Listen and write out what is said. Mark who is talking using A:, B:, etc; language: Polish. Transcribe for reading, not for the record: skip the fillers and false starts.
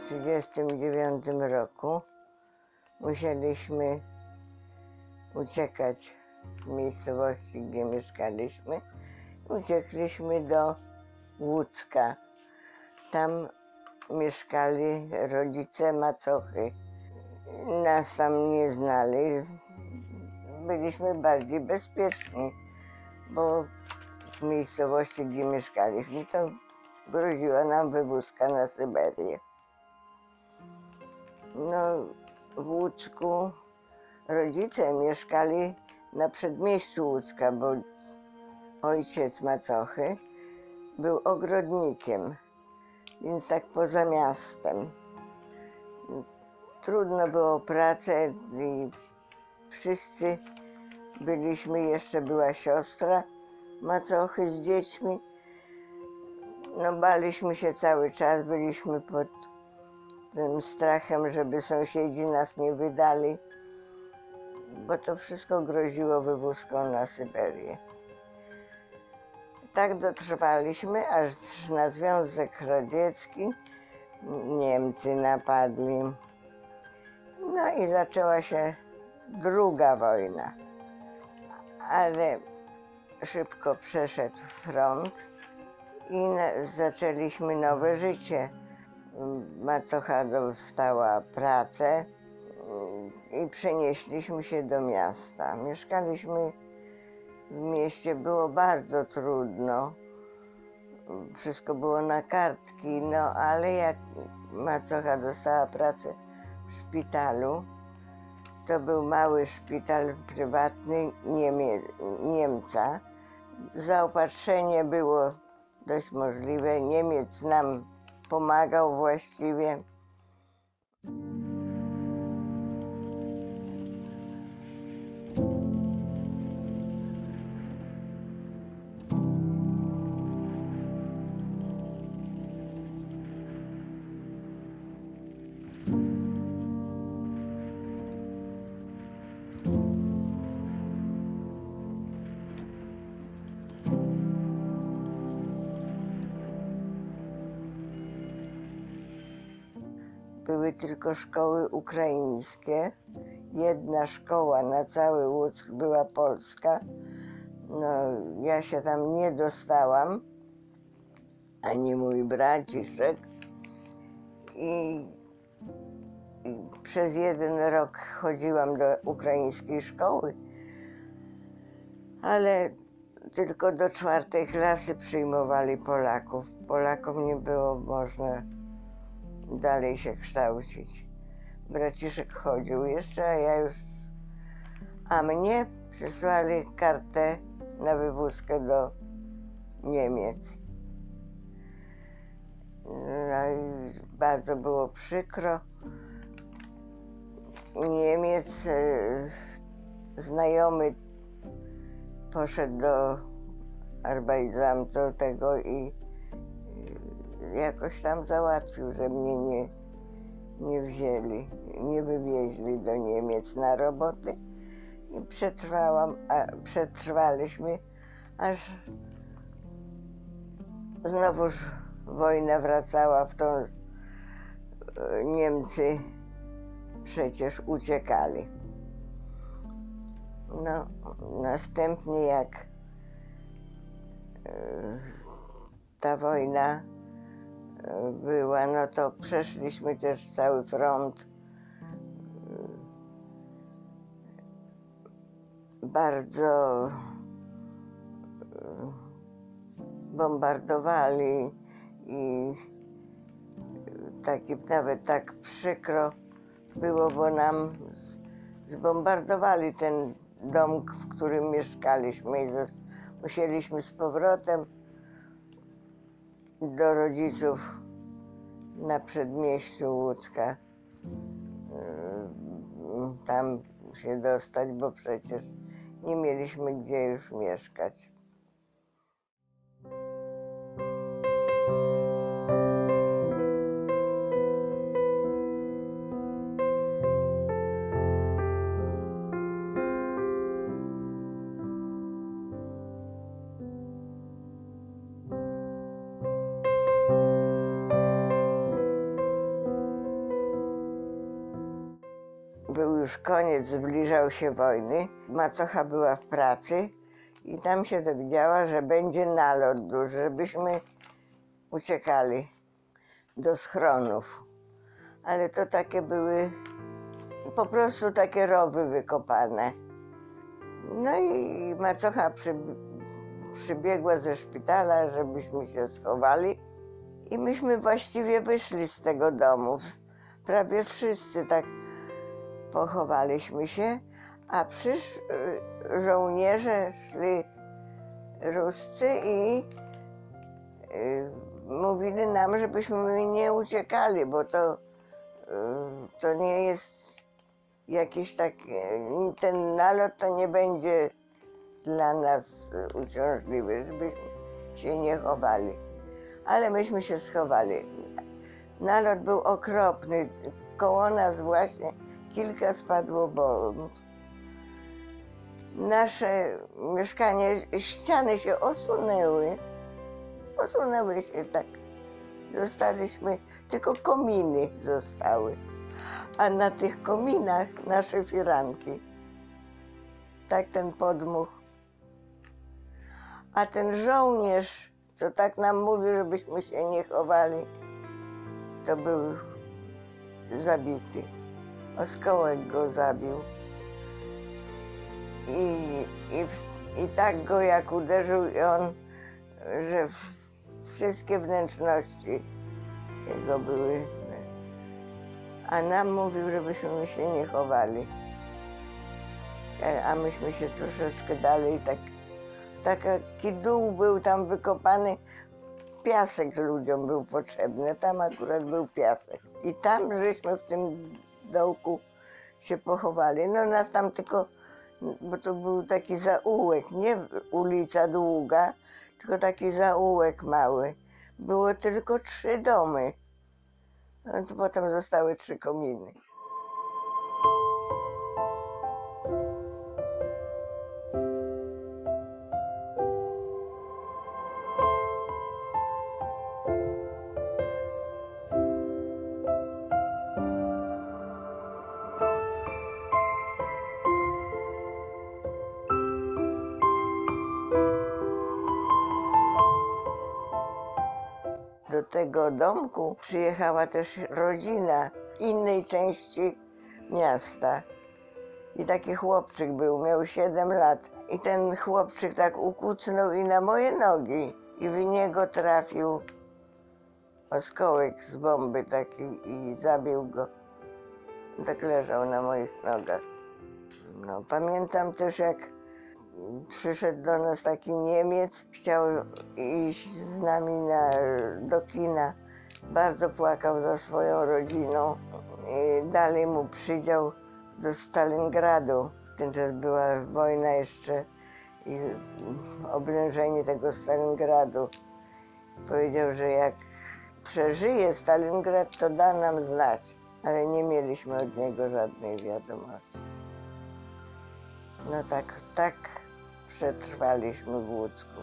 A: 1939 roku musieliśmy uciekać z miejscowości, gdzie mieszkaliśmy. Uciekliśmy do Łódzka. Tam mieszkali rodzice macochy. Nas tam nie znali. Byliśmy bardziej bezpieczni, bo w miejscowości, gdzie mieszkaliśmy, to groziła nam wywózka na Syberię. No, w Łódzku rodzice mieszkali na przedmieściu Łódzka, bo ojciec macochy był ogrodnikiem, więc tak poza miastem. Trudno było o pracę i wszyscy byliśmy, jeszcze była siostra macochy z dziećmi. No, baliśmy się cały czas, byliśmy pod tym strachem, żeby sąsiedzi nas nie wydali, bo to wszystko groziło wywózką na Syberię. Tak dotrwaliśmy, aż na Związek Radziecki Niemcy napadli. No i zaczęła się druga wojna, ale szybko przeszedł front i zaczęliśmy nowe życie. Macocha dostała pracę i przenieśliśmy się do miasta. Mieszkaliśmy w mieście, było bardzo trudno. Wszystko było na kartki, no ale jak macocha dostała pracę w szpitalu, to był mały szpital prywatny Niemca. Zaopatrzenie było dość możliwe. Niemiec nam pomagał właściwie. Były tylko szkoły ukraińskie. Jedna szkoła na cały Łuck była polska. No, ja się tam nie dostałam, ani mój braciszek. I przez 1 rok chodziłam do ukraińskiej szkoły, ale tylko do 4. klasy przyjmowali Polaków. Polakom nie było można dalej się kształcić. Braciszek chodził jeszcze, a ja już... A mnie przysłali kartę na wywózkę do Niemiec. No i bardzo było przykro. Niemiec, znajomy poszedł do Arbeitsamtu tego i jakoś tam załatwił, że mnie nie wzięli, nie wywieźli do Niemiec na roboty. I przetrwaliśmy, aż znowuż wojna wracała w to. Niemcy przecież uciekali. No, następnie jak ta wojna była, no to przeszliśmy też cały front. Bardzo bombardowali i nawet tak przykro było, bo nam zbombardowali ten dom, w którym mieszkaliśmy i musieliśmy z powrotem do rodziców na przedmieściu Łódzka tam się dostać, bo przecież nie mieliśmy gdzie już mieszkać. już koniec, zbliżał się wojny. Macocha była w pracy i tam się dowiedziała, że będzie nalot duży, żebyśmy uciekali do schronów. Ale to takie były po prostu takie rowy wykopane. No i macocha przybiegła ze szpitala, żebyśmy się schowali. I myśmy właściwie wyszli z tego domu. Prawie wszyscy tak pochowaliśmy się, a żołnierze szli ruscy i mówili nam, żebyśmy nie uciekali, bo to nie jest jakiś ten nalot to nie będzie dla nas uciążliwy, żebyśmy się nie chowali. Ale myśmy się schowali. Nalot był okropny. Koło nas właśnie kilka spadło bomb. Nasze mieszkanie, ściany się osunęły. Osunęły się tak. Zostaliśmy, tylko kominy zostały. A na tych kominach nasze firanki. Tak ten podmuch. A ten żołnierz, co tak nam mówił, żebyśmy się nie chowali, to był zabity. Oskołek go zabił. I tak go jak uderzył on, że wszystkie wnętrzności jego były. A nam mówił, żebyśmy się nie chowali. A myśmy się troszeczkę dalej taki dół był tam wykopany. Piasek ludziom był potrzebny, tam akurat był piasek. I tam żeśmy w tym dołku się pochowali. No nas tam tylko, bo to był taki zaułek, nie ulica długa, tylko taki zaułek mały. Było tylko 3 domy. No to potem zostały 3 kominy. Do tego domku przyjechała też rodzina innej części miasta. I taki chłopczyk był, miał 7 lat. I ten chłopczyk tak ukucnął i na moje nogi. I w niego trafił oskołek z bomby taki i zabił go. Tak leżał na moich nogach. No, pamiętam też, jak przyszedł do nas taki Niemiec, chciał iść z nami do kina. Bardzo płakał za swoją rodziną. I dali mu przydział do Stalingradu. W ten czas była wojna jeszcze i oblężenie tego Stalingradu. Powiedział, że jak przeżyje Stalingrad, to da nam znać. Ale nie mieliśmy od niego żadnej wiadomości. No tak przetrwaliśmy w Łódzku.